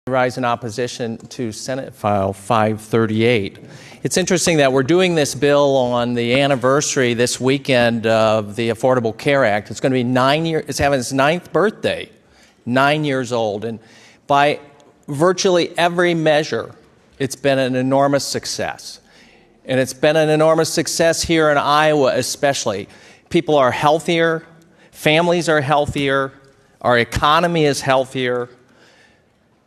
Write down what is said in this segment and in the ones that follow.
Rise in opposition to Senate File 538. It's interesting that we're doing this bill on the anniversary this weekend of the Affordable Care Act. It's going to be 9 years, it's having its 9th birthday, 9 years old. And by virtually every measure, it's been an enormous success. And it's been an enormous success here in Iowa especially. People are healthier, families are healthier, our economy is healthier.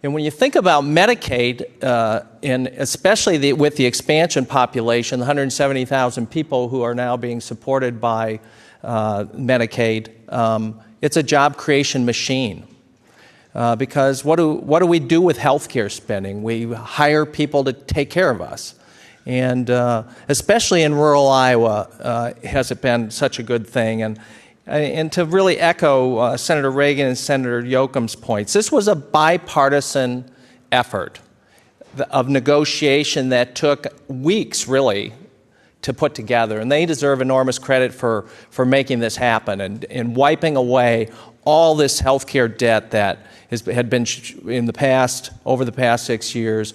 And when you think about Medicaid, and especially with the expansion population, the 170,000 people who are now being supported by Medicaid, it's a job creation machine. Because what do we do with healthcare spending? We hire people to take care of us. And especially in rural Iowa, has it been such a good thing. And to really echo Senator Reagan and Senator Bolkcom's points, this was a bipartisan effort of negotiation that took weeks, really, to put together. And they deserve enormous credit for making this happen and wiping away all this health care debt that had been in the past, over the past 6 years,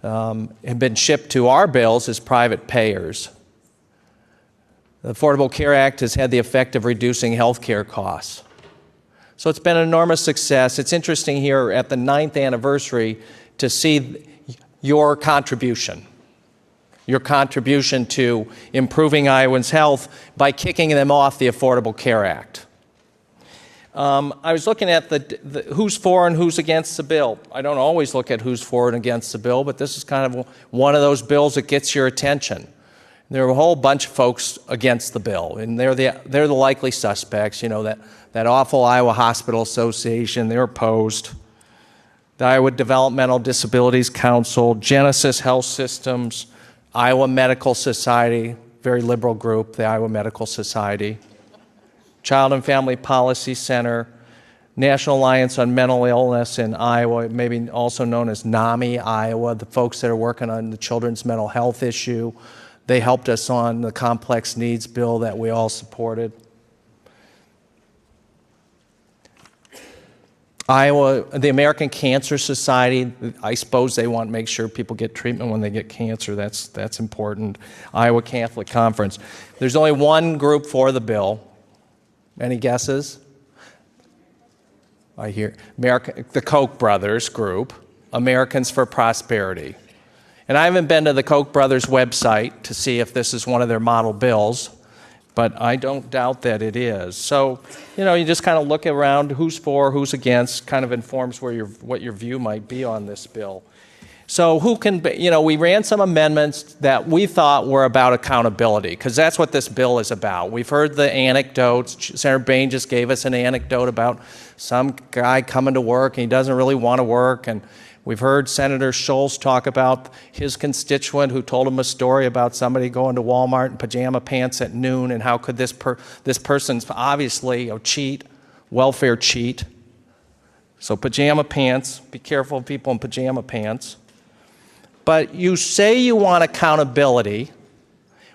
had been shipped to our bills as private payers. The Affordable Care Act has had the effect of reducing health care costs. So it's been an enormous success. It's interesting here at the 9th anniversary to see your contribution to improving Iowans' health by kicking them off the Affordable Care Act. I was looking at the who's for and who's against the bill. I don't always look at who's for and against the bill, but this is kind of one of those bills that gets your attention. There are a whole bunch of folks against the bill, and they're the likely suspects. You know, that awful Iowa Hospital Association, they're opposed. The Iowa Developmental Disabilities Council, Genesis Health Systems, Iowa Medical Society, very liberal group, the Iowa Medical Society, Child and Family Policy Center, National Alliance on Mental Illness in Iowa, maybe also known as NAMI Iowa, the folks that are working on the children's mental health issue. They helped us on the complex needs bill that we all supported. Iowa, the American Cancer Society, I suppose they want to make sure people get treatment when they get cancer. That's important. Iowa Catholic Conference. There's only one group for the bill. Any guesses? I hear the Koch brothers group, Americans for Prosperity. And I haven't been to the Koch brothers website to see if this is one of their model bills, but I don't doubt that it is. So, you just kind of look around who's for, who's against, kind of informs what your view might be on this bill. So we ran some amendments that we thought were about accountability, because that's what this bill is about. We've heard the anecdotes. Senator Bain just gave us an anecdote about some guy coming to work and he doesn't really want to work, and we've heard Senator Schultz talk about his constituent who told him a story about somebody going to Walmart in pajama pants at noon, and how could this person's obviously welfare cheat. So pajama pants, be careful of people in pajama pants. But you say you want accountability.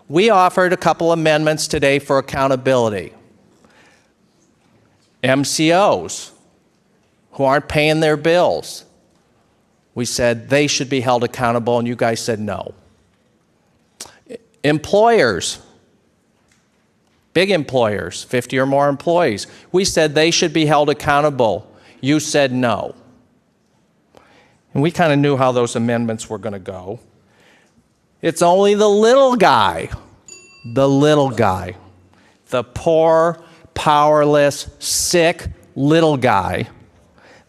We offered a couple amendments today for accountability. MCOs who aren't paying their bills. We said they should be held accountable, and you guys said no. Employers, big employers, 50 or more employees, we said they should be held accountable. You said no. And we kind of knew how those amendments were going to go. It's only the little guy, the poor, powerless, sick little guy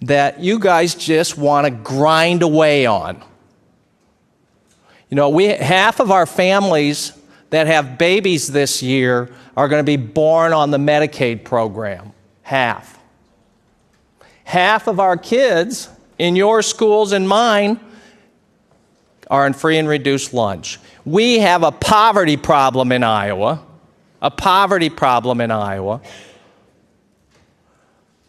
that you guys just want to grind away on. Half of our families that have babies this year are going to be born on the Medicaid program. Half. Half of our kids in your schools and mine are on free and reduced lunch. We have a poverty problem in Iowa,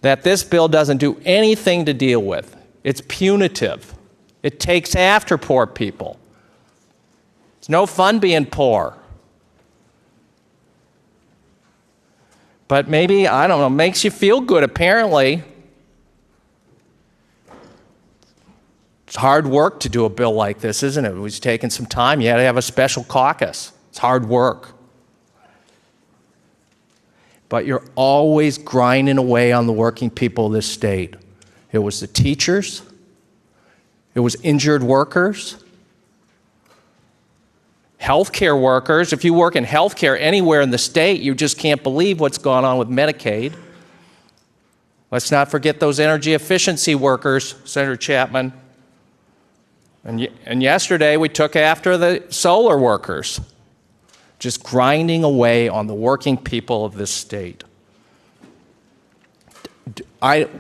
that this bill doesn't do anything to deal with. It's punitive. It takes after poor people. It's no fun being poor. But maybe, I don't know, makes you feel good apparently. It's hard work to do a bill like this, isn't it? It was taking some time. You had to have a special caucus. It's hard work. But you're always grinding away on the working people of this state. It was the teachers. It was injured workers. Healthcare workers. If you work in healthcare anywhere in the state, you just can't believe what's gone on with Medicaid. Let's not forget those energy efficiency workers, Senator Chapman. And yesterday we took after the solar workers, just grinding away on the working people of this state.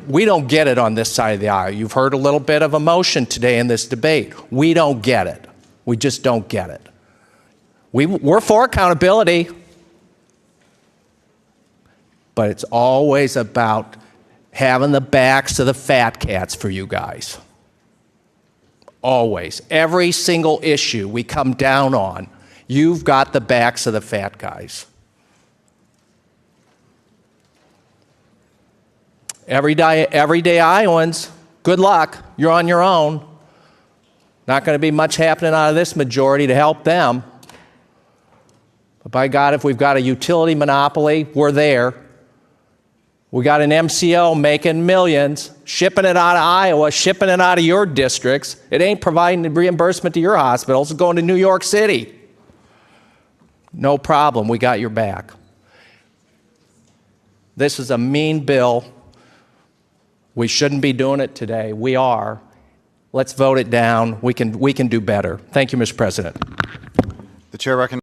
We don't get it on this side of the aisle. You've heard a little bit of emotion today in this debate. We don't get it. We just don't get it. We're for accountability, but it's always about having the backs of the fat cats for you guys. Always. Every single issue we come down on, you've got the backs of the fat guys. Everyday Iowans, good luck. You're on your own. Not going to be much happening out of this majority to help them. But by God, if we've got a utility monopoly, we're there. We got an MCO making millions, shipping it out of Iowa, shipping it out of your districts. It ain't providing the reimbursement to your hospitals. It's going to New York City. No problem. We got your back. This is a mean bill. We shouldn't be doing it today. We are. Let's vote it down. We can do better. Thank you, Mr. President. The chair recognizes